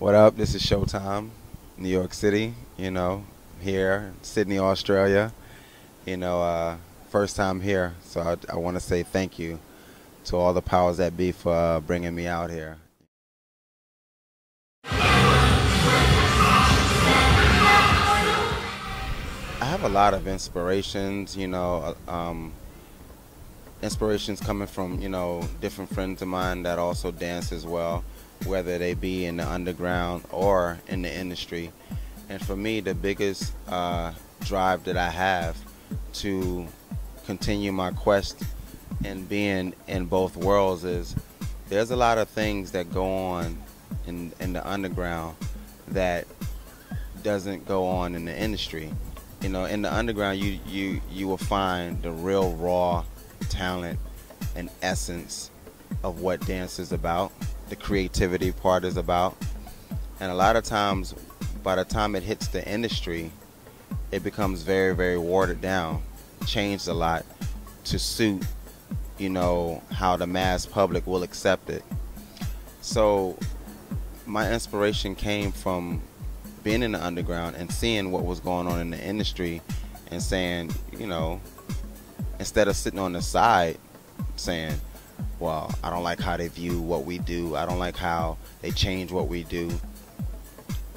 What up? This is Sho Tyme, New York City. Here, Sydney, Australia. First time here, so I want to say thank you to all the powers that be for bringing me out here. I have a lot of inspirations. Inspirations coming from different friends of mine that also dance as well, whether they be in the underground or in the industry. And for me, the biggest drive that I have to continue my quest and being in both worlds is there's a lot of things that go on in the underground that doesn't go on in the industry. In the underground, you will find the real raw talent and essence of what dance is about, the creativity part is about. And a lot of times, by the time it hits the industry, it becomes very, very watered down, changed a lot to suit, how the mass public will accept it. So my inspiration came from being in the underground and seeing what was going on in the industry and saying, instead of sitting on the side saying, well, I don't like how they view what we do, I don't like how they change what we do,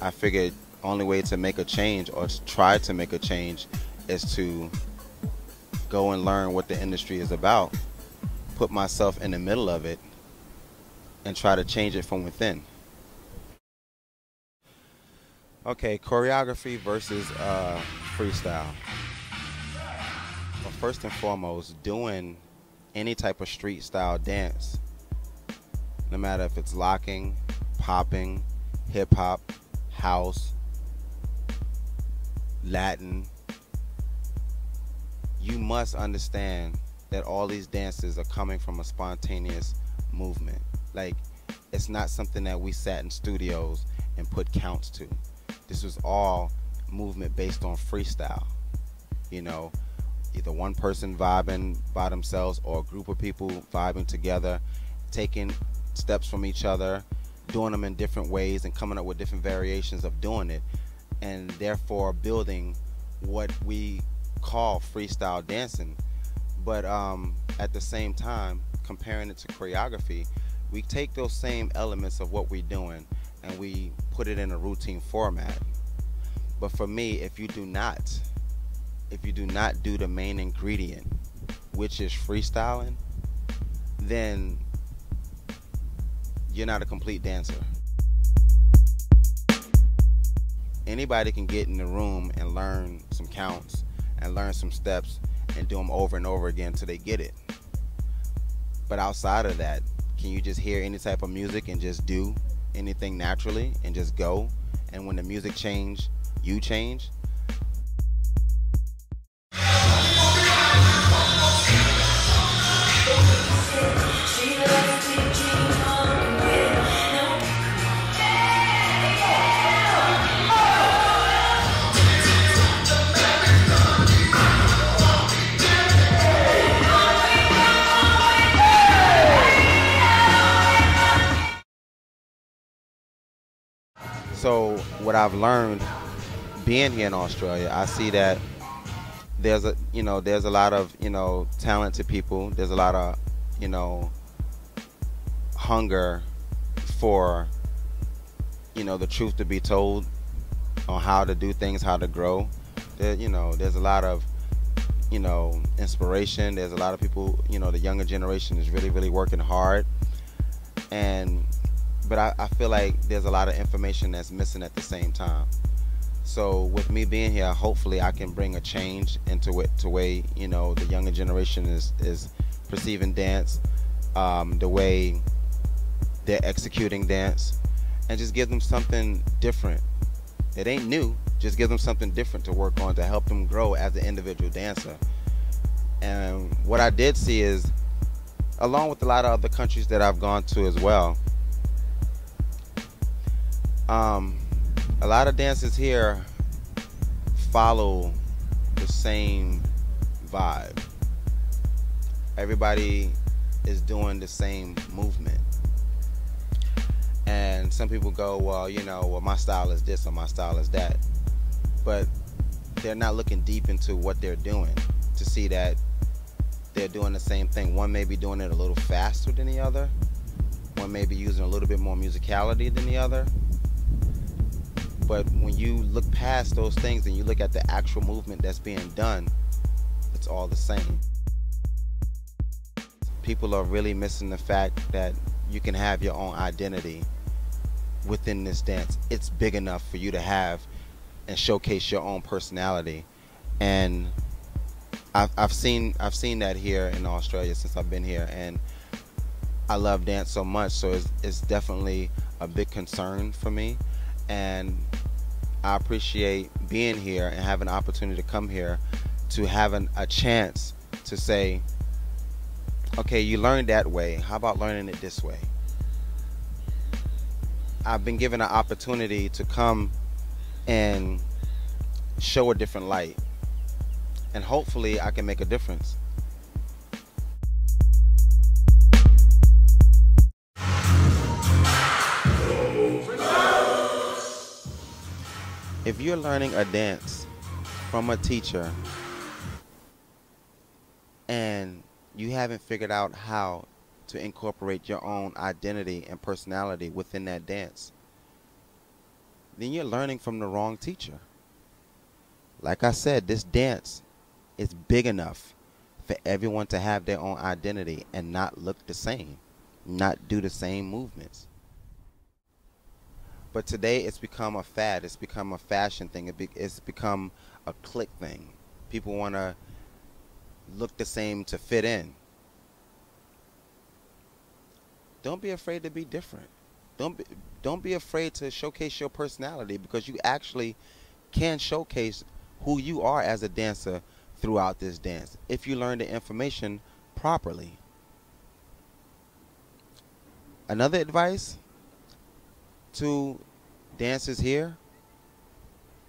I figured only way to make a change or try to make a change is to go and learn what the industry is about, put myself in the middle of it, and try to change it from within. Okay, choreography versus freestyle. Well, first and foremost, doing any type of street style dance, no matter if it's locking, popping, hip hop, house, Latin, you must understand that all these dances are coming from a spontaneous movement. Like, it's not something that we sat in studios and put counts to. This was all movement based on freestyle. Either one person vibing by themselves or a group of people vibing together, taking steps from each other, doing them in different ways and coming up with different variations of doing it, and therefore building what we call freestyle dancing. But at the same time, comparing it to choreography, we take those same elements of what we're doing and we put it in a routine format. But for me, if you do not do the main ingredient, which is freestyling, then you're not a complete dancer. Anybody can get in the room and learn some counts and learn some steps and do them over and over again until they get it. But outside of that, can you just hear any type of music and just do anything naturally and just go? And when the music change, you change? So what I've learned being here in Australia, I see that there's a lot of talented people. There's a lot of hunger for the truth to be told on how to do things, how to grow. There's a lot of inspiration. There's a lot of people. The younger generation is really, really working hard, but I feel like there's a lot of information that's missing at the same time. So with me being here, hopefully I can bring a change into it, to way the younger generation is perceiving dance, the way they're executing dance, and just give them something different. It ain't new, just give them something different to work on to help them grow as an individual dancer. And what I did see is, along with a lot of other countries that I've gone to as well, a lot of dances here follow the same vibe. Everybody is doing the same movement. And some people go, well, well, my style is this or my style is that. But they're not looking deep into what they're doing to see that they're doing the same thing. One may be doing it a little faster than the other. One may be using a little bit more musicality than the other. But when you look past those things and you look at the actual movement that's being done, it's all the same. People are really missing the fact that you can have your own identity within this dance. It's big enough for you to have and showcase your own personality. And I've seen that here in Australia since I've been here, and I love dance so much, so it's definitely a big concern for me. And I appreciate being here and having an opportunity to come here to have a chance to say, okay, you learned that way, how about learning it this way? I've been given an opportunity to come and show a different light, and hopefully I can make a difference. If you're learning a dance from a teacher and you haven't figured out how to incorporate your own identity and personality within that dance, then you're learning from the wrong teacher. Like I said, this dance is big enough for everyone to have their own identity and not look the same, not do the same movements. But today it's become a fad. It's become a fashion thing. It's become a clique thing. People want to look the same to fit in. Don't be afraid to be different. Don't be afraid to showcase your personality, because you actually can showcase who you are as a dancer throughout this dance if you learn the information properly. Another advice to dancers here,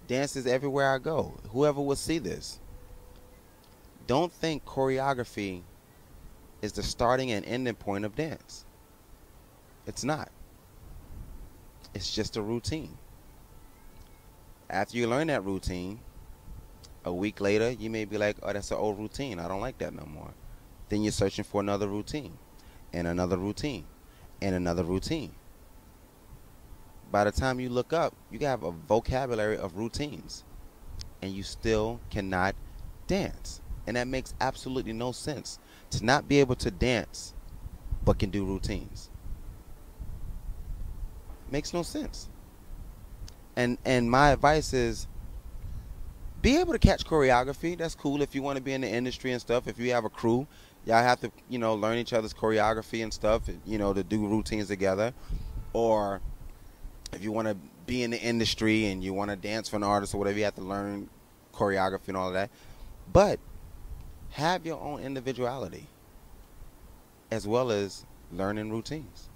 dancers everywhere I go, whoever will see this, don't think choreography is the starting and ending point of dance. It's not. It's just a routine. After you learn that routine, a week later, you may be like, oh, that's an old routine. I don't like that no more. Then you're searching for another routine, and another routine, and another routine. By the time you look up, you have a vocabulary of routines, and you still cannot dance. And that makes absolutely no sense, to not be able to dance but can do routines. Makes no sense. And my advice is, be able to catch choreography. That's cool if you want to be in the industry and stuff. If you have a crew, y'all have to, learn each other's choreography and stuff, to do routines together. Or if you want to be in the industry and you want to dance for an artist or whatever, you have to learn choreography and all of that. But have your own individuality as well as learning routines.